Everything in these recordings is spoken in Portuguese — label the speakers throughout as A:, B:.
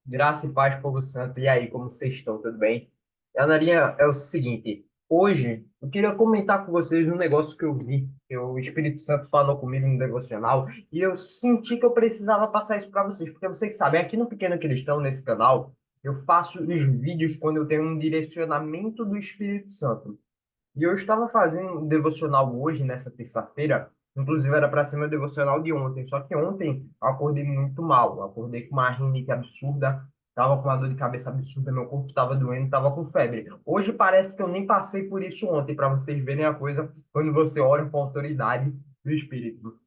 A: Graça e paz, povo santo. E aí, como vocês estão? Tudo bem? Anarinha, é o seguinte. Hoje, eu queria comentar com vocês um negócio que eu vi, que o Espírito Santo falou comigo no devocional, e eu senti que eu precisava passar isso para vocês, porque vocês sabem, aqui no Pequeno Cristão, nesse canal, eu faço os vídeos quando eu tenho um direcionamento do Espírito Santo. E eu estava fazendo um devocional hoje, nessa terça-feira. Inclusive, era para ser meu devocional de ontem. Só que ontem eu acordei muito mal. Eu acordei com uma rinite absurda. Tava com uma dor de cabeça absurda. Meu corpo estava doendo, tava com febre. Hoje parece que eu nem passei por isso ontem, para vocês verem a coisa quando você ora com a autoridade do Espírito.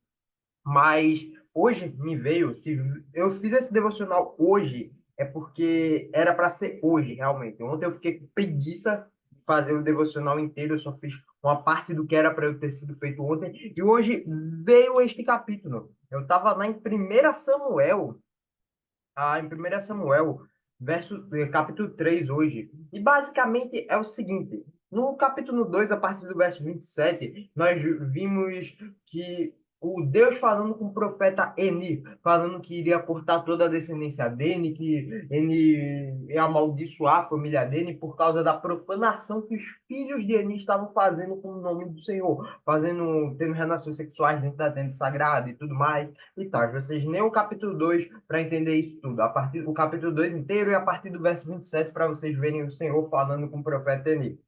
A: Mas hoje me veio, se eu fiz esse devocional hoje, é porque era para ser hoje, realmente. Ontem eu fiquei com preguiça de fazer o devocional inteiro, eu só fiz uma parte do que era para eu ter sido feito ontem. E hoje veio este capítulo. Eu estava lá em 1 Samuel, em 1 Samuel, capítulo 3 hoje. E basicamente é o seguinte: no capítulo 2 a partir do verso 27 nós vimos que o Deus falando com o profeta Eni, falando que iria cortar toda a descendência dele, que ele ia amaldiçoar a família dele por causa da profanação que os filhos de Eni estavam fazendo com o nome do Senhor, tendo relações sexuais dentro da tenda sagrada e tudo mais e tal. Vocês nem o capítulo 2 para entender isso tudo. A partir do capítulo 2 inteiro e a partir do verso 27 para vocês verem o Senhor falando com o profeta Eli.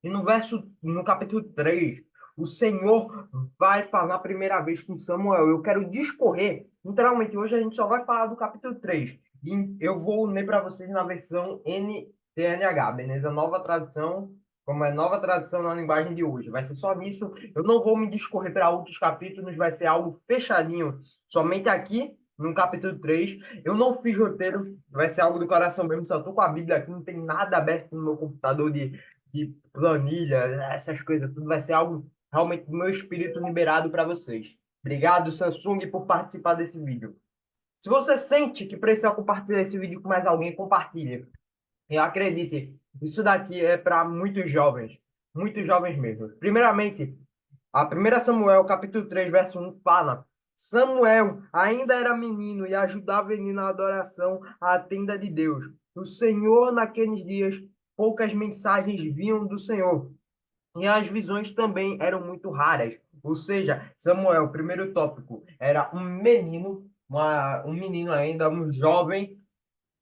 A: E no capítulo 3 o Senhor vai falar a primeira vez com Samuel. Eu quero discorrer, literalmente, hoje a gente só vai falar do capítulo 3. E eu vou ler para vocês na versão NTNH, beleza? Nova tradução, como é nova tradução na linguagem de hoje. Vai ser só nisso. Eu não vou me discorrer para outros capítulos, vai ser algo fechadinho, somente aqui no capítulo 3. Eu não fiz roteiro, vai ser algo do coração mesmo, só estou com a Bíblia aqui, não tem nada aberto no meu computador de planilha, essas coisas, tudo vai ser algo realmente do meu espírito liberado para vocês. Obrigado, Samsung, por participar desse vídeo. Se você sente que precisa compartilhar esse vídeo com mais alguém, compartilhe. E acredite, isso daqui é para muitos jovens mesmo. Primeiramente, a 1 Samuel, capítulo 3 verso 1 fala: Samuel ainda era menino e ajudava ele na adoração à tenda de Deus. O Senhor, naqueles dias, poucas mensagens vinham do Senhor. E as visões também eram muito raras. Ou seja, Samuel, primeiro tópico, era um menino, um menino ainda, um jovem.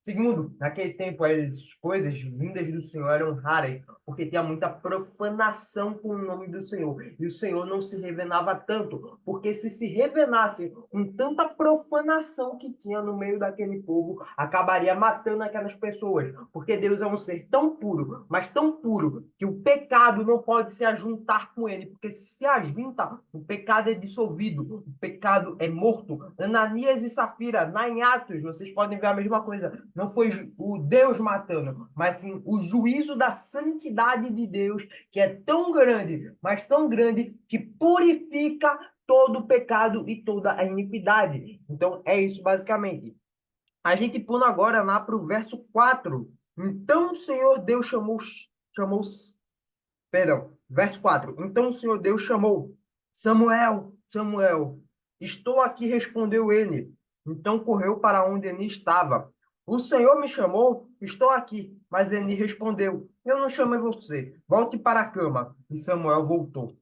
A: Segundo, naquele tempo as coisas vindas do Senhor eram raras, porque tinha muita profanação com o nome do Senhor. E o Senhor não se revelava tanto, porque se revelasse com tanta profanação que tinha no meio daquele povo, acabaria matando aquelas pessoas. Porque Deus é um ser tão puro, mas tão puro, que o pecado não pode se ajuntar com ele, porque se ajunta, o pecado é dissolvido, o pecado é morto. Ananias e Safira, lá em Atos, vocês podem ver a mesma coisa. Não foi o Deus matando, mas sim o juízo da santidade de Deus, que é tão grande, mas tão grande, que purifica todo o pecado e toda a iniquidade. Então, é isso basicamente. A gente pula agora lá para o verso 4. Então o Senhor Deus chamou, perdão, verso 4. Então o Senhor Deus chamou Samuel, Samuel. Estou aqui, respondeu ele. Então correu para onde Eni estava. O Senhor me chamou, estou aqui. Mas Eni respondeu: Eu não chamei você. Volte para a cama. E Samuel voltou.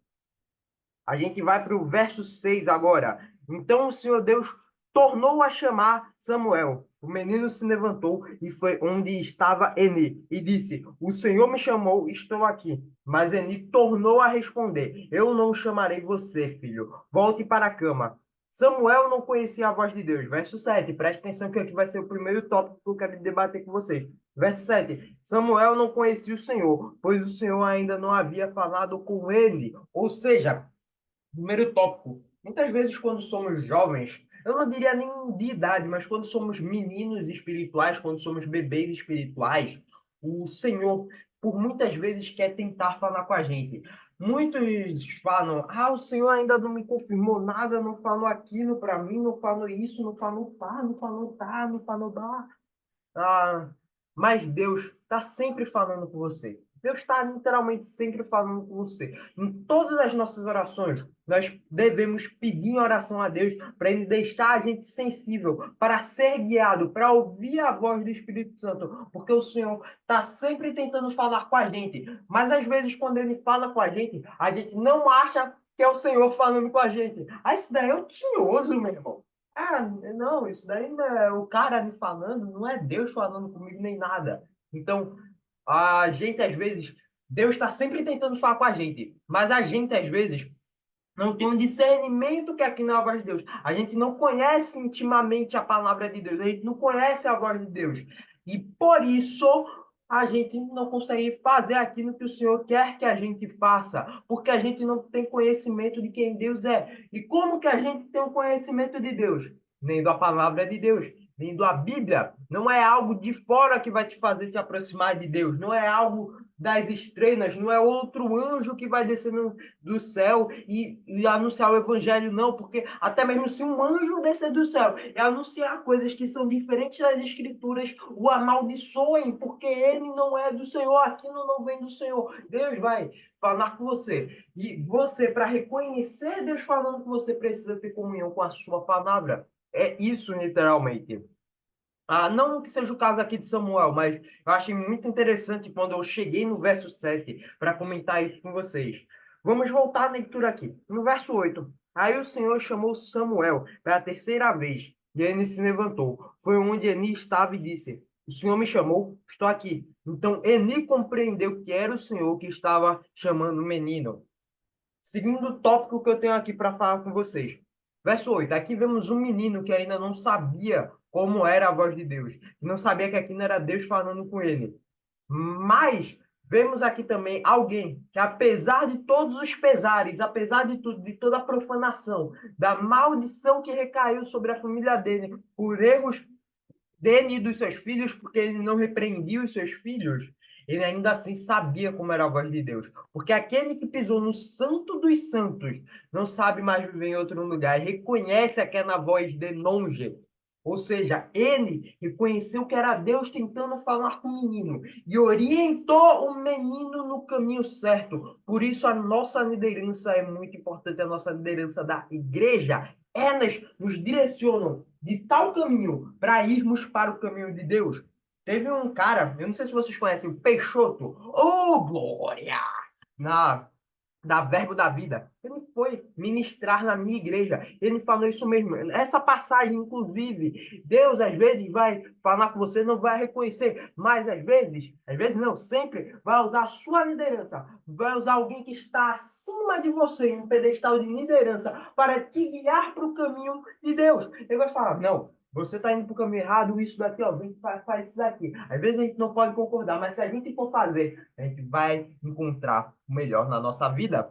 A: A gente vai para o verso 6 agora. Então o Senhor Deus tornou a chamar Samuel. O menino se levantou e foi onde estava Eni e disse: O Senhor me chamou, estou aqui. Mas Eni tornou a responder: Eu não chamarei você, filho. Volte para a cama. Samuel não conhecia a voz de Deus. Verso 7. Preste atenção que aqui vai ser o primeiro tópico que eu quero debater com vocês. Verso 7. Samuel não conhecia o Senhor, pois o Senhor ainda não havia falado com ele. Ou seja, primeiro tópico. Muitas vezes, quando somos jovens, eu não diria nem de idade, mas quando somos meninos espirituais, quando somos bebês espirituais, o Senhor, por muitas vezes, quer tentar falar com a gente. Muitos falam: Ah, o Senhor ainda não me confirmou nada, não falou aquilo para mim, não falou isso, não falou pá, não falou não falou dá. Ah, mas Deus está sempre falando com você. Deus está literalmente sempre falando com você. Em todas as nossas orações, nós devemos pedir em oração a Deus para Ele deixar a gente sensível, para ser guiado, para ouvir a voz do Espírito Santo, porque o Senhor está sempre tentando falar com a gente. Mas às vezes, quando Ele fala com a gente não acha que é o Senhor falando com a gente. Ah, isso daí é o tinhoso, meu irmão. Ah, não, isso daí não é o cara me falando, não é Deus falando comigo nem nada. Então, a gente, às vezes, Deus está sempre tentando falar com a gente, mas a gente, às vezes, não tem um discernimento que aqui não é a voz de Deus. A gente não conhece intimamente a palavra de Deus, a gente não conhece a voz de Deus. E por isso a gente não consegue fazer aquilo que o Senhor quer que a gente faça, porque a gente não tem conhecimento de quem Deus é. E como que a gente tem o conhecimento de Deus? Nem da palavra de Deus, nem da Bíblia. Não é algo de fora que vai te fazer te aproximar de Deus, não é algo das estrelas, não é outro anjo que vai descer do céu e anunciar o evangelho, não, porque até mesmo se um anjo descer do céu e anunciar coisas que são diferentes das escrituras, o amaldiçoem, porque ele não é do Senhor, aquilo não vem do Senhor. Deus vai falar com você. E você, para reconhecer Deus falando com você, precisa ter comunhão com a sua palavra. É isso, literalmente. Ah, não que seja o caso aqui de Samuel, mas eu achei muito interessante quando eu cheguei no verso 7 para comentar isso com vocês. Vamos voltar à leitura aqui. No verso 8. Aí o Senhor chamou Samuel pela terceira vez, e ele se levantou. Foi onde Eni estava e disse: O Senhor me chamou, estou aqui. Então Eni compreendeu que era o Senhor que estava chamando o menino. Segundo tópico que eu tenho aqui para falar com vocês. Verso 8. Aqui vemos um menino que ainda não sabia como era a voz de Deus. Não sabia que aqui não era Deus falando com ele. Mas vemos aqui também alguém que, apesar de todos os pesares, apesar de tudo, de toda a profanação, da maldição que recaiu sobre a família dele por erros dele e dos seus filhos, porque ele não repreendia os seus filhos, ele ainda assim sabia como era a voz de Deus. Porque aquele que pisou no santo dos santos não sabe mais viver em outro lugar, reconhece aquela voz de longe. Ou seja, ele reconheceu que era Deus tentando falar com o menino e orientou o menino no caminho certo. Por isso, a nossa liderança é muito importante, a nossa liderança da igreja. Elas nos direcionam de tal caminho para irmos para o caminho de Deus. Teve um cara, eu não sei se vocês conhecem, o Peixoto. Oh, glória! Na da Verbo da Vida. Ele foi ministrar na minha igreja. Ele falou isso mesmo. Essa passagem, inclusive, Deus às vezes vai falar com você, não vai reconhecer, mas às vezes não, sempre vai usar a sua liderança, vai usar alguém que está acima de você, em um pedestal de liderança, para te guiar para o caminho de Deus. Ele vai falar, não, você está indo para o caminho errado, isso daqui, ó, vem, faz isso daqui. Às vezes a gente não pode concordar, mas se a gente for fazer, a gente vai encontrar o melhor na nossa vida.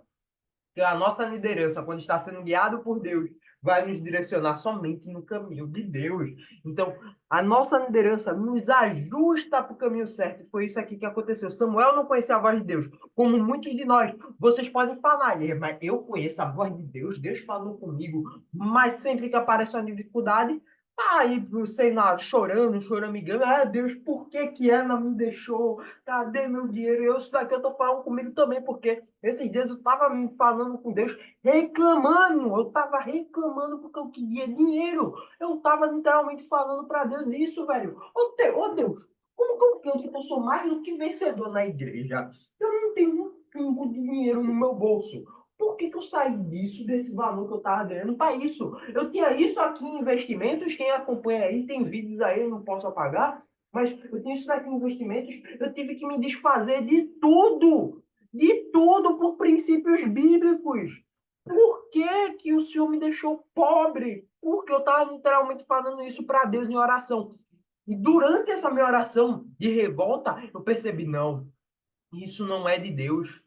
A: Porque a nossa liderança, quando está sendo guiado por Deus, vai nos direcionar somente no caminho de Deus. Então, a nossa liderança nos ajusta para o caminho certo. E foi isso aqui que aconteceu. Samuel não conhecia a voz de Deus, como muitos de nós. Vocês podem falar, mas eu conheço a voz de Deus, Deus falou comigo. Mas sempre que aparece uma dificuldade, tá aí, sei lá, chorando, choramingando. Ah, Deus, por que que ela me deixou? Cadê meu dinheiro? Isso daqui eu tô falando comigo também, porque esses dias eu tava me falando com Deus, reclamando. Eu tava reclamando porque eu queria dinheiro. Eu tava literalmente falando para Deus isso, velho. Ô Deus, como que eu penso que eu sou mais do que vencedor na igreja? Eu não tenho um pingo de dinheiro no meu bolso. Por que que eu saí disso, desse valor que eu tava ganhando para isso? Eu tinha isso aqui em investimentos, quem acompanha aí, tem vídeos aí, eu não posso apagar, mas eu tenho isso daqui em investimentos, eu tive que me desfazer de tudo por princípios bíblicos. Por que que o Senhor me deixou pobre? Porque eu estava literalmente falando isso para Deus em oração. E durante essa minha oração de revolta, eu percebi, não, isso não é de Deus.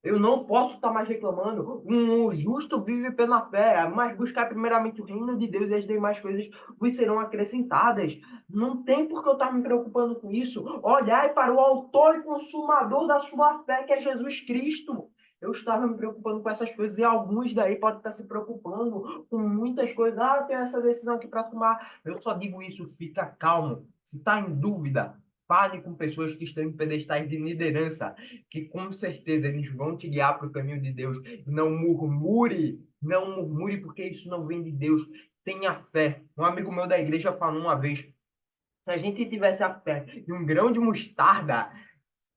A: Eu não posso estar mais reclamando. Um justo vive pela fé, mas buscar primeiramente o reino de Deus e as demais coisas vos serão acrescentadas. Não tem por que eu estar me preocupando com isso. Olhai para o autor e consumador da sua fé, que é Jesus Cristo. Eu estava me preocupando com essas coisas e alguns daí podem estar se preocupando com muitas coisas. Ah, eu tenho essa decisão aqui para tomar. Eu só digo isso, fica calmo. Se está em dúvida, Fale com pessoas que estão em pedestais de liderança, que com certeza eles vão te guiar para o caminho de Deus. Não murmure, porque isso não vem de Deus. Tenha fé. Um amigo meu da igreja falou uma vez: se a gente tivesse a fé de um grão de mostarda,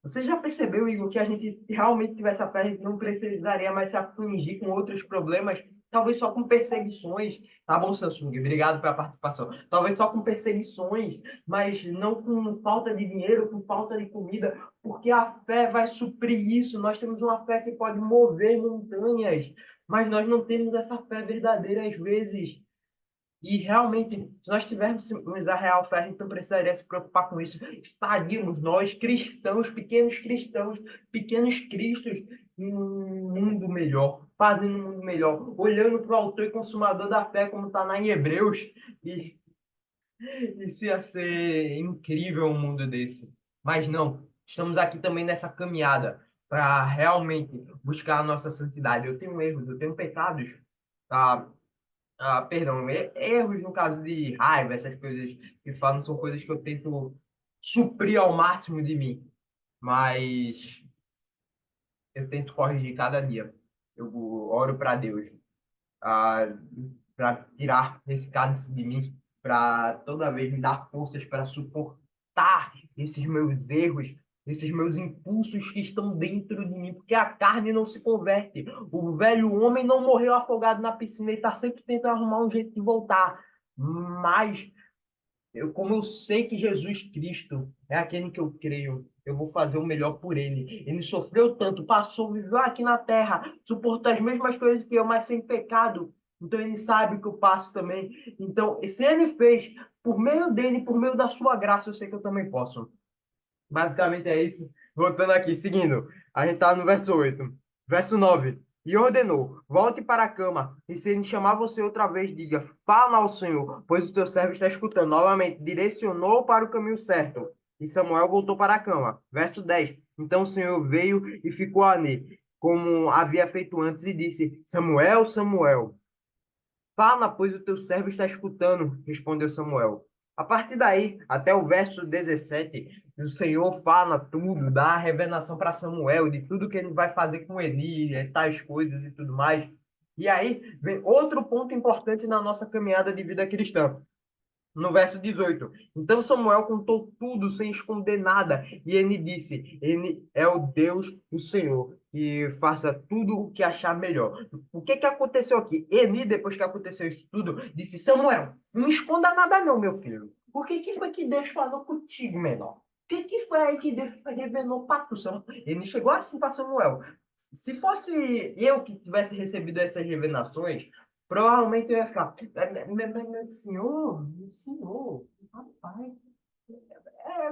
A: você já percebeu, Igor, que a gente realmente tivesse a fé, a gente não precisaria mais se afligir com outros problemas, talvez só com perseguições, tá bom, Samsung? Obrigado pela participação. Talvez só com perseguições, mas não com falta de dinheiro, com falta de comida, porque a fé vai suprir isso. Nós temos uma fé que pode mover montanhas, mas nós não temos essa fé verdadeira às vezes. E realmente, se nós tivéssemos a real fé, a gente não precisaria se preocupar com isso. Estaríamos nós, cristãos, pequenos cristos, em um mundo melhor, fazendo um mundo melhor, olhando para o autor e consumador da fé, como está lá em Hebreus. E isso ia ser incrível um mundo desse. Mas não, estamos aqui também nessa caminhada para realmente buscar a nossa santidade. Eu tenho erros, eu tenho pecados. Tá? Perdão, erros no caso de raiva, essas coisas que falam, são coisas que eu tento suprir ao máximo de mim, mas eu tento corrigir cada dia. Eu oro para Deus, para tirar esse cálice de mim, para toda vez me dar forças para suportar esses meus erros, esses meus impulsos que estão dentro de mim, porque a carne não se converte. O velho homem não morreu afogado na piscina, ele está sempre tentando arrumar um jeito de voltar. Mas como eu sei que Jesus Cristo é aquele que eu creio, eu vou fazer o melhor por ele. Ele sofreu tanto, passou, viveu aqui na terra, suportou as mesmas coisas que eu, mas sem pecado. Então ele sabe que eu passo também. Então, se ele fez por meio dele, por meio da sua graça, eu sei que eu também posso. Basicamente é isso. Voltando aqui, seguindo. A gente está no verso 8. Verso 9. E ordenou: volte para a cama. E se ele chamar você outra vez, diga: fala ao Senhor, pois o teu servo está escutando. Novamente, direcionou para o caminho certo. E Samuel voltou para a cama. Verso 10. Então o Senhor veio e ficou ali, como havia feito antes, e disse: Samuel, Samuel. Fala, pois o teu servo está escutando, respondeu Samuel. A partir daí, até o verso 17, o Senhor fala tudo, dá a revelação para Samuel de tudo que ele vai fazer com Eli, tais coisas e tudo mais. E aí vem outro ponto importante na nossa caminhada de vida cristã no verso 18. Então Samuel contou tudo sem esconder nada, e ele disse: Ele é o Deus, o Senhor, que faça tudo o que achar melhor. O que que aconteceu aqui? Eli, depois que aconteceu isso tudo, disse: Samuel, não me esconda nada, não, meu filho. O que que foi que Deus falou contigo, menor? O que que foi aí que Deus revelou para tu, Samuel? Ele chegou assim para Samuel. Se fosse eu que tivesse recebido essas revelações, provavelmente eu ia ficar, mas, senhor, rapaz,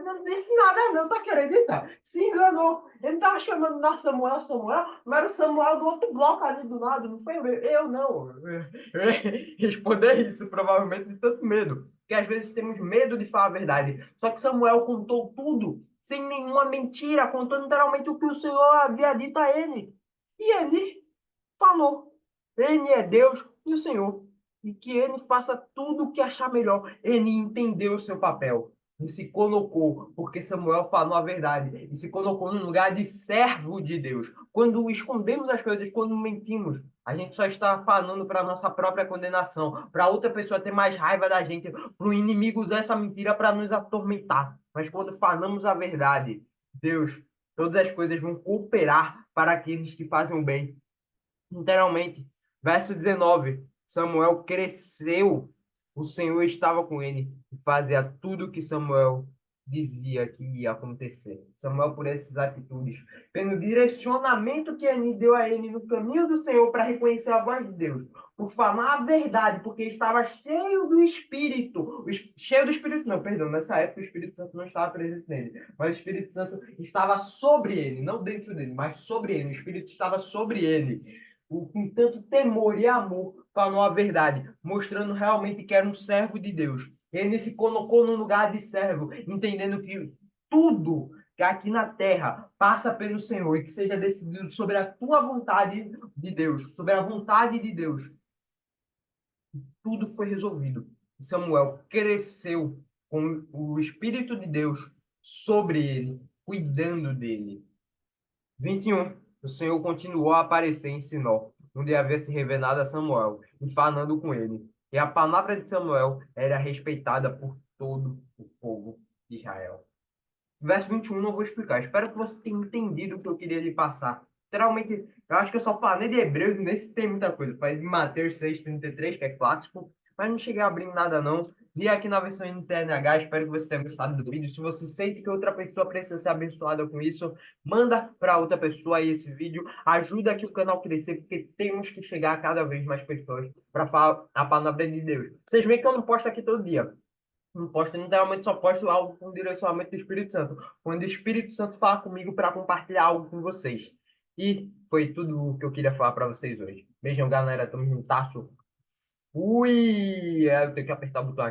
A: não disse nada não, tá querendo entrar. Se enganou. Ele tava chamando da Samuel, Samuel, mas era o Samuel do outro bloco ali do lado, não foi eu não. Eu ia responder isso, provavelmente, de tanto medo. Porque às vezes temos medo de falar a verdade. Só que Samuel contou tudo, sem nenhuma mentira, contando literalmente o que o Senhor havia dito a ele. E ele falou. Ele é Deus e o Senhor. E que ele faça tudo o que achar melhor. Ele entendeu o seu papel. E se colocou, porque Samuel falou a verdade, e se colocou no lugar de servo de Deus. Quando escondemos as coisas, quando mentimos, a gente só está falando para a nossa própria condenação, para outra pessoa ter mais raiva da gente, para o inimigo usar essa mentira para nos atormentar. Mas quando falamos a verdade, Deus, todas as coisas vão cooperar para aqueles que fazem o bem. Literalmente. Verso 19. Samuel cresceu, o Senhor estava com ele e fazia tudo o que Samuel dizia que ia acontecer. Samuel, por essas atitudes, pelo direcionamento que ele deu a ele no caminho do Senhor para reconhecer a voz de Deus, por falar a verdade, porque estava cheio do Espírito, cheio do Espírito, não, perdão, nessa época o Espírito Santo não estava presente nele, mas o Espírito Santo estava sobre ele, não dentro dele, mas sobre ele, o Espírito estava sobre ele com tanto temor e amor, falou a verdade, mostrando realmente que era um servo de Deus. Ele se colocou no lugar de servo, entendendo que tudo que aqui na terra passa pelo Senhor e que seja decidido sobre a tua vontade de Deus, sobre a vontade de Deus. Tudo foi resolvido. Samuel cresceu com o Espírito de Deus sobre ele, cuidando dele. 21. O Senhor continuou a aparecer em Sinó, onde havia se revelado a Samuel, e falando com ele. E a palavra de Samuel era respeitada por todo o povo de Israel. Verso 21 não vou explicar. Espero que você tenha entendido o que eu queria lhe passar. Literalmente, eu acho que eu só falei de Hebreus e nesse tem muita coisa. Falei de Mateus 6,33, que é clássico, mas não cheguei a abrir nada não. Vi aqui na versão NTNH, espero que você tenha gostado do vídeo. Se você sente que outra pessoa precisa ser abençoada com isso, manda para outra pessoa aí esse vídeo. Ajuda aqui o canal a crescer, porque temos que chegar a cada vez mais pessoas para falar a palavra de Deus. Vocês veem que eu não posto aqui todo dia. Não posto, literalmente só posto algo com direcionamento do Espírito Santo. Quando o Espírito Santo fala comigo para compartilhar algo com vocês. E foi tudo o que eu queria falar para vocês hoje. Beijão, galera. Tamo juntasso. Fui! Eu tenho que apertar o botão aqui.